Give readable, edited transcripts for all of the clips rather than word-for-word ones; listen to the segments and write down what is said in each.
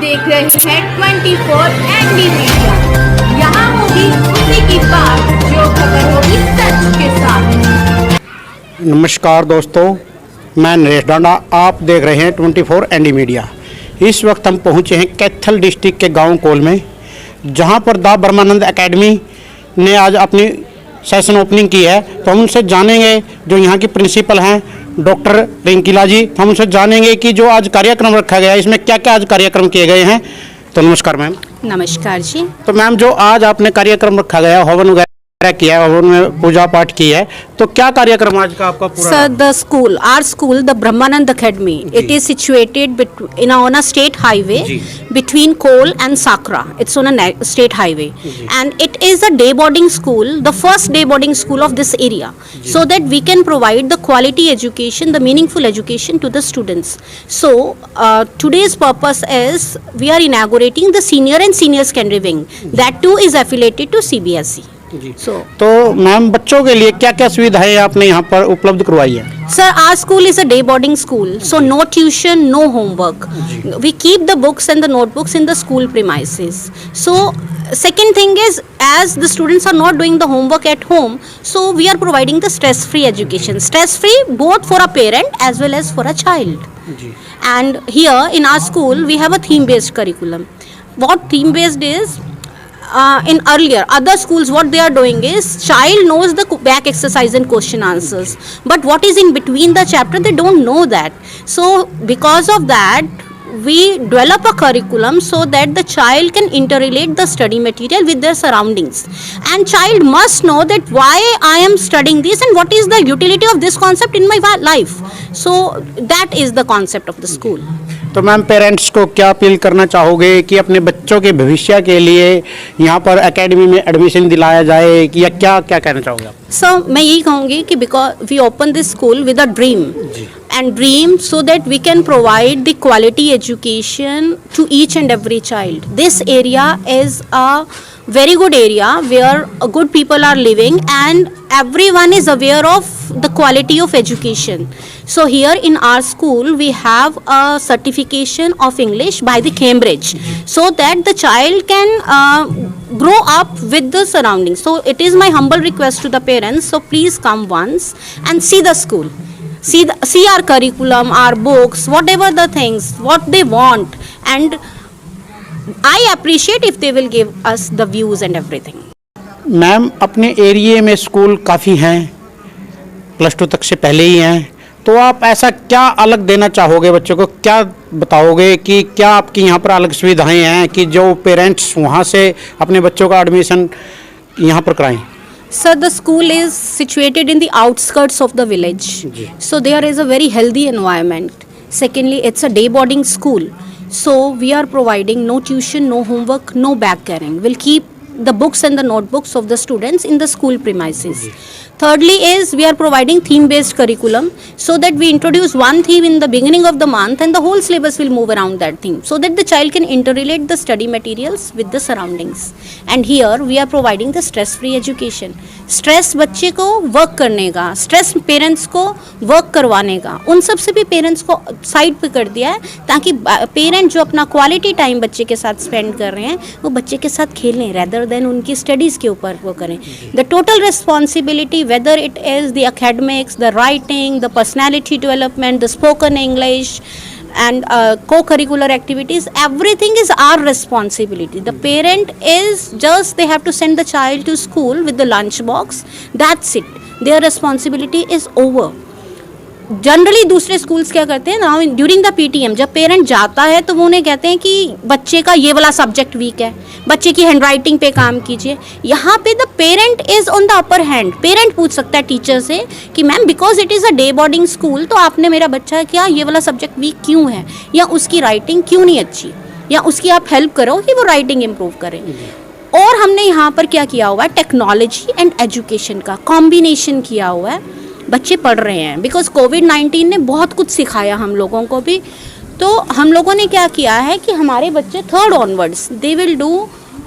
देख रहे हैं 24 एनडी मीडिया। यहाँ होगी उसी की बात जो खबर होगी सच के साथ। नमस्कार दोस्तों, मैं नरेश डांडा, आप देख रहे हैं 24 एनडी मीडिया। इस वक्त हम पहुंचे हैं कैथल डिस्ट्रिक्ट के गांव कोल में, जहां पर दा ब्रह्मानंद एकेडमी ने आज अपनी सेशन ओपनिंग की है। तो हम उनसे जानेंगे, जो यहाँ की प्रिंसिपल हैं डॉक्टर रिंकीला जी, हम उनसे जानेंगे कि जो आज कार्यक्रम रखा गया है इसमें क्या क्या आज कार्यक्रम किए गए हैं। तो नमस्कार मैम। नमस्कार जी। तो मैम, जो आज आपने कार्यक्रम रखा गया, हवन वगैरह किया है, हवन में पूजा पाठ की है, तो क्या कार्यक्रम आज का आपका पूरा? Sir, the school, our school, the Brahmanand Academy, it is situated on a state highway between Kol and Sakra. It's on a state highway, and it is a day boarding school, the first day boarding school of this area, so that we can provide the quality education, the meaningful education to the students. So today's purpose is we are inaugurating the senior and senior secondary wing. That too is affiliated to CBSE. तो ma'am, बच्चों के लिए क्या क्या सुविधाएं आपने यहाँ पर उपलब्ध करवाई है? Sir, our school is a day boarding school, so no tuition, no homework. We keep the books and the notebooks in the school premises. So second thing is, as the students are not doing the homework at home, so we are providing the stress-free education. Stress-free both for a parent as well as for a child. And here in our school, we have a theme-based curriculum. What theme-based is, in earlier other schools what they are doing is child knows the back exercise and question answers, but what is in between the chapter they don't know that. So because of that we develop a curriculum so that the child can interrelate the study material with their surroundings, and child must know that why I am studying this and what is the utility of this concept in my life. So that is the concept of the school. तो ma'am, parents को क्या appeal करना चाहोगे कि अपने बच्चों के भविष्य के लिए यहाँ पर एकेडमी में एडमिशन दिलाया जाए, कि या क्या क्या कहना चाहोगे आप? सर, मैं यही कहूँगी कि because we open this school with a dream, and dream so that we can provide the quality education to each and every child. This area is a very good area where good people are living and everyone is aware of the quality of education. So here in our school we have a certification of English by the Cambridge, so that the child can grow up with the surroundings. So it is my humble request to the parents, so please come once and see the school. See our curriculum, our books, whatever the things, what they want, and I appreciate if they will give us the views and everything. Ma'am, अपने area में school काफ़ी हैं, +2 तक से पहले ही हैं, तो आप ऐसा क्या अलग देना चाहोगे बच्चों को? क्या बताओगे कि क्या आपकी यहाँ पर अलग सुविधाएं हैं कि जो पेरेंट्स वहाँ से अपने बच्चों का एडमिशन यहाँ पर कराएं? Sir, the school is situated in the outskirts of the village, so there is a very healthy environment. Secondly, it's a day boarding school, so we are providing no tuition, no homework, no bag carrying. We'll keep the books and the notebooks of the students in the school premises. Thirdly is we are providing theme-based curriculum, so that we introduce one theme in the beginning of the month and the whole syllabus will move around that theme, so that the child can interrelate the study materials with the surroundings. And here we are providing the stress-free education. Stress बच्चे को work करने का, stress parents को work करवाने का, उन सब से भी पेरेंट्स को साइड पे कर दिया है, ताकि पेरेंट जो अपना क्वालिटी टाइम बच्चे के साथ स्पेंड कर रहे हैं वो बच्चे के साथ खेलें रेदर देन उनकी स्टडीज़ के ऊपर वो करें. The total responsibility, whether it is the academics, the writing, the personality development, the spoken English and co-curricular activities, everything is our responsibility. The parent is just, they have to send the child to school with the lunch box, that's it, their responsibility is over. Generally दूसरे schools क्या करते हैं ना, during the PTM जब parent जाता है तो वो उन्हें कहते हैं कि बच्चे का ये वाला सब्जेक्ट वीक है, बच्चे की हैंडराइटिंग पे काम कीजिए. यहाँ पे the parent is on the upper hand. Parent पूछ सकता है टीचर से कि ma'am because it is a day boarding school, तो आपने मेरा बच्चा क्या ये वाला सब्जेक्ट वीक क्यों है, या उसकी राइटिंग क्यों नहीं अच्छी, या उसकी आप हेल्प करो कि वो राइटिंग इम्प्रूव करें. और हमने यहाँ पर क्या किया हुआ है, टेक्नोलॉजी एंड एजुकेशन का कॉम्बिनेशन किया हुआ है. बच्चे पढ़ रहे हैं बिकॉज कोविड-19 ने बहुत कुछ सिखाया हम लोगों को भी. तो हम लोगों ने क्या किया है कि हमारे बच्चे 3rd onwards they will do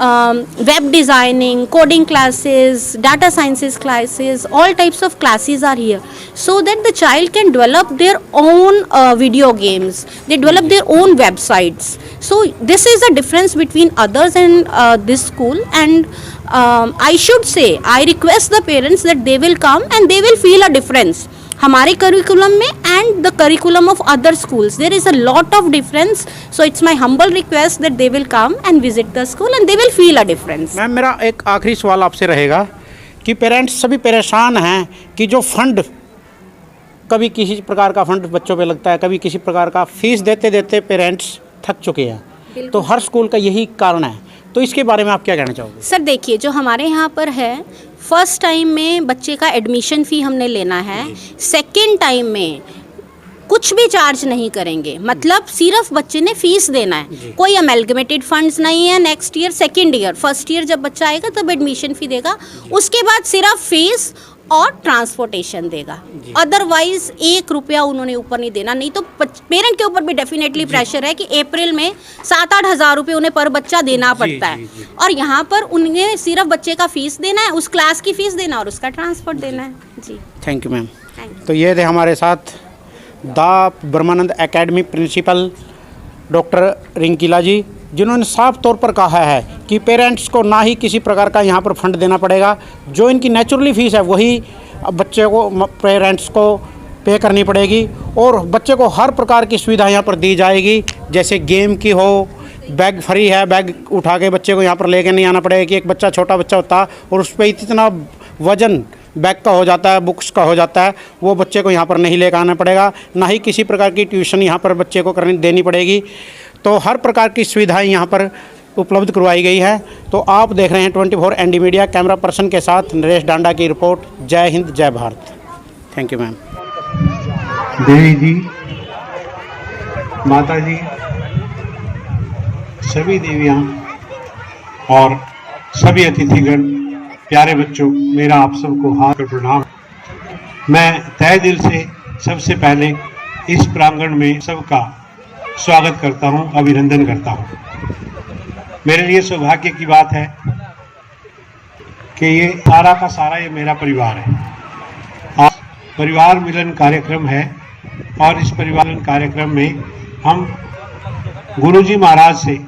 web designing, coding classes, data sciences classes, all types of classes are here, so that the child can develop their own video games, they develop their own websites. So this is the difference between others and this school, and I should say, I request the parents that they will come and they will feel a difference. हमारे curriculum में and the curriculum of other schools, there is a lot of difference. So it's my humble request that they will come and visit the school and they will feel a difference. Ma'am मेरा एक आखिरी सवाल आपसे रहेगा कि parents सभी परेशान हैं कि जो फंड, कभी किसी प्रकार का फंड बच्चों पे लगता है, कभी किसी प्रकार का, फीस देते देते पेरेंट्स थक चुके हैं, तो हर स्कूल का यही कारण है, तो इसके बारे में आप क्या कहना चाहोगे? सर देखिए, जो हमारे यहाँ पर है, फर्स्ट टाइम में बच्चे का एडमिशन फ़ी हमने लेना है, सेकेंड टाइम में कुछ भी चार्ज नहीं करेंगे, मतलब सिर्फ बच्चे ने फीस देना है, कोई अमेलगमेटेड फंड्स नहीं है। Next year second year, first year जब बच्चा आएगा तब एडमिशन फ़ी देगा, उसके बाद सिर्फ फीस और ट्रांसपोर्टेशन देगा, अदरवाइज 1 रुपया उन्होंने ऊपर नहीं देना। नहीं तो पेरेंट के ऊपर भी डेफिनेटली प्रेशर है कि अप्रैल में 7-8 हज़ार रुपये उन्हें पर बच्चा देना पड़ता है, और यहाँ पर उन्हें सिर्फ बच्चे का फीस देना है, उस क्लास की फीस देना और उसका ट्रांसपोर्ट देना है। जी, थैंक यू मैम। तो ये थे हमारे साथ दा ब्रह्मानंद एकेडमी प्रिंसिपल डॉक्टर रिंकीला जी, जिन्होंने साफ तौर पर कहा है कि पेरेंट्स को ना ही किसी प्रकार का यहाँ पर फंड देना पड़ेगा, जो इनकी नेचुरली फ़ीस है वही बच्चे को, पेरेंट्स को पे करनी पड़ेगी, और बच्चे को हर प्रकार की सुविधा यहाँ पर दी जाएगी, जैसे गेम की हो, बैग फ्री है, बैग उठा के बच्चे को यहाँ पर लेके नहीं आना पड़ेगा कि एक बच्चा, छोटा बच्चा होता है और उस पर इतना वजन बैग का हो जाता है, बुक्स का हो जाता है, वो बच्चे को यहाँ पर नहीं लेकर आना पड़ेगा, ना ही किसी प्रकार की ट्यूशन यहाँ पर बच्चे को देनी पड़ेगी। तो हर प्रकार की सुविधाएं यहाँ पर उपलब्ध करवाई गई है। तो आप देख रहे हैं 24 एनडी मीडिया, कैमरा पर्सन के साथ नरेश डांडा की रिपोर्ट। जय हिंद, जय भारत। Thank you ma'am. देवी जी, माता जी, सभी देवियाँ और सभी अतिथिगण, प्यारे बच्चों, मेरा आप सबको हाथ जोड़ प्रणाम। मैं तहे दिल से सबसे पहले इस प्रांगण में सबका स्वागत करता हूं, अभिनंदन करता हूं। मेरे लिए सौभाग्य की बात है कि ये सारा का सारा ये मेरा परिवार है। आज परिवार मिलन कार्यक्रम है और इस परिवार मिलन कार्यक्रम में हम गुरुजी महाराज से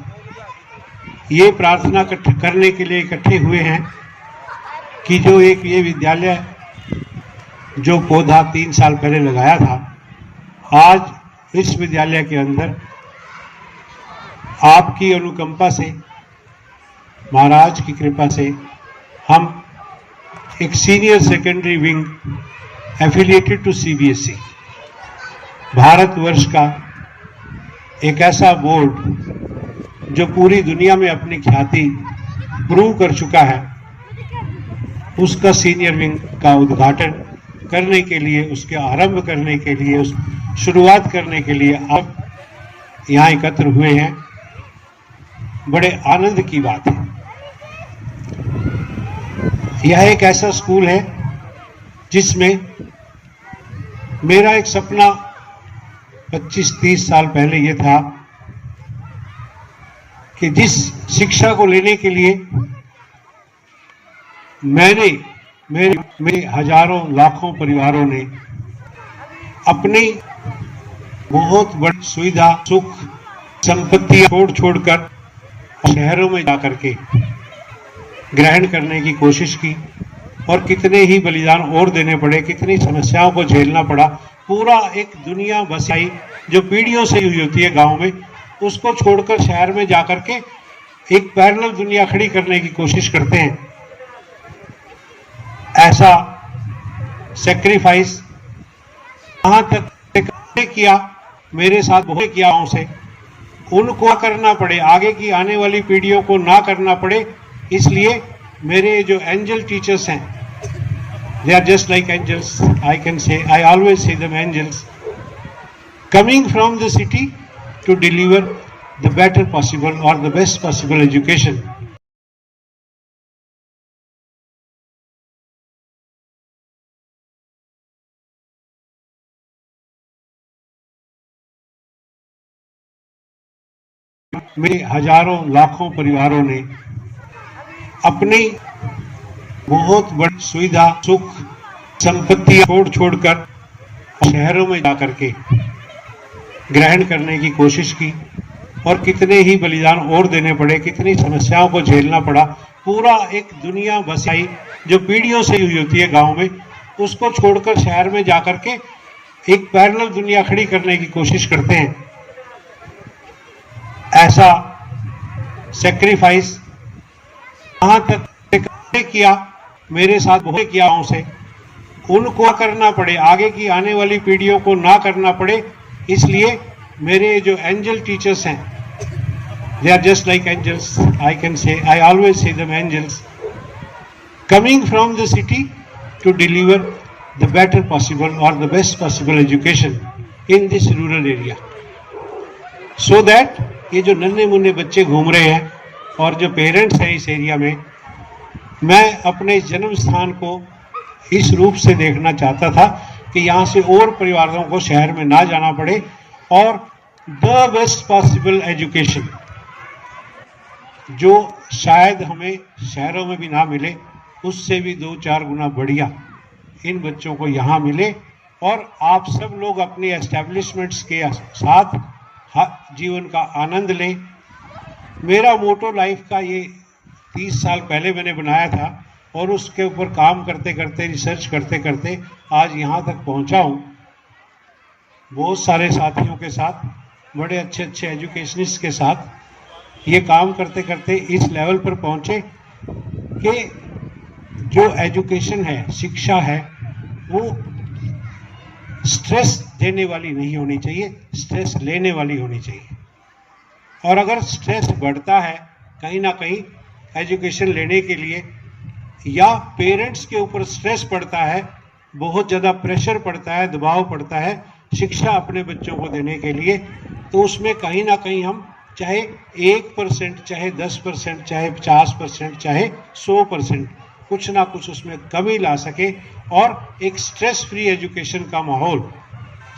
ये प्रार्थना करने के लिए इकट्ठे हुए हैं कि जो एक ये विद्यालय जो पौधा 3 साल पहले लगाया था, आज इस विद्यालय के अंदर आपकी अनुकंपा से, महाराज की कृपा से, हम एक senior secondary wing affiliated to CBSE, Bharatvarsh का एक ऐसा बोर्ड जो पूरी दुनिया में अपनी ख्याति प्रूव कर चुका है, उसका सीनियर विंग का उद्घाटन करने के लिए, उसके आरंभ करने के लिए, उस शुरुआत करने के लिए आप यहाँ एकत्र हुए हैं। बड़े आनंद की बात है। यह एक ऐसा स्कूल है जिसमें मेरा एक सपना 25-30 साल पहले ये था कि जिस शिक्षा को लेने के लिए मेरे हजारों लाखों परिवारों ने अपनी बहुत बड़ी सुविधा, सुख, संपत्तियां छोड़कर शहरों में जाकर के ग्रहण करने की कोशिश की, और कितने ही बलिदान और देने पड़े, कितनी समस्याओं को झेलना पड़ा। पूरा एक दुनिया बसाई जो पीढ़ियों से हुई होती है गांव में, उसको छोड़कर शहर में जाकर के एक पैरेलल दुनिया खड़ी करने की कोशिश करते हैं। ऐसा सैक्रिफाइस कहां तक किया, मेरे साथ बहुत किया से, उनको करना पड़े, आगे की आने वाली पीढ़ियों को ना करना पड़े, इसलिए मेरे जो एंजल टीचर्स हैं, they are just like angels, I can say, I always see them angels coming from the city to deliver the better possible or the best possible education. मेरे हजारों लाखों परिवारों ने अपनी बहुत बड़ी सुविधा, सुख, संपत्तियां छोड़कर शहरों में जाकर के ग्रहण करने की कोशिश की, और कितने ही बलिदान और देने पड़े, कितनी समस्याओं को झेलना पड़ा। पूरा एक दुनिया बसाई जो पीढ़ियों से हुई होती है गांव में, उसको छोड़कर शहर में जाकर के एक पैरेलल दुनिया खड़ी करने की कोशिश करते हैं। ऐसा सेक्रीफाइस कहां तक किया, मेरे साथ बहुत किया उनसे, उनको करना पड़े, आगे की आने वाली पीढ़ियों को ना करना पड़े, इसलिए मेरे जो एंजल टीचर्स हैं, they are just like angels, I can say, I always say them angels, coming from the city to deliver the better possible or the best possible education in this rural area, so that ये जो नन्हे मुन्ने बच्चे घूम रहे हैं और जो पेरेंट्स हैं इस एरिया में, मैं अपने जन्म स्थान को इस रूप से देखना चाहता था कि यहाँ से और परिवारों को शहर में ना जाना पड़े और द बेस्ट पॉसिबल एजुकेशन जो शायद हमें शहरों में भी ना मिले, उससे भी 2-4 गुना बढ़िया इन बच्चों को यहाँ मिले और आप सब लोग अपनी एस्टेब्लिशमेंट्स के साथ जीवन का आनंद लें। मेरा मोटो लाइफ का ये 30 साल पहले मैंने बनाया था और उसके ऊपर काम करते करते, रिसर्च करते करते आज यहाँ तक पहुँचा हूँ। बहुत सारे साथियों के साथ, बड़े अच्छे अच्छे एजुकेशनिस्ट के साथ ये काम करते करते इस लेवल पर पहुँचे कि जो एजुकेशन है, शिक्षा है, वो स्ट्रेस देने वाली नहीं होनी चाहिए, स्ट्रेस लेने वाली होनी चाहिए। और अगर स्ट्रेस बढ़ता है कहीं ना कहीं एजुकेशन लेने के लिए, या पेरेंट्स के ऊपर स्ट्रेस पड़ता है, बहुत ज़्यादा प्रेशर पड़ता है, दबाव पड़ता है शिक्षा अपने बच्चों को देने के लिए, तो उसमें कहीं ना कहीं हम चाहे 1%, चाहे 10%, चाहे 50%, चाहे 100%, कुछ ना कुछ उसमें कमी ला सके और एक स्ट्रेस फ्री एजुकेशन का माहौल,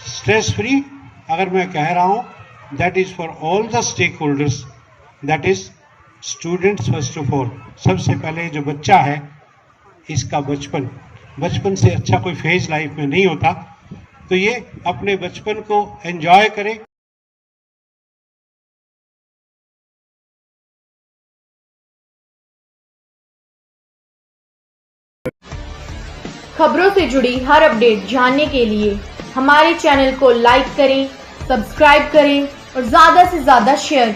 स्ट्रेस फ्री अगर मैं कह रहा हूँ, that is for all the stakeholders, that is students first of all. सबसे पहले जो बच्चा है, इसका बचपन से अच्छा कोई फेज लाइफ में नहीं होता, तो ये अपने बचपन को एंजॉय करे। खबरों से जुड़ी हर अपडेट जानने के लिए हमारे चैनल को लाइक करें, सब्सक्राइब करें और ज़्यादा से ज़्यादा शेयर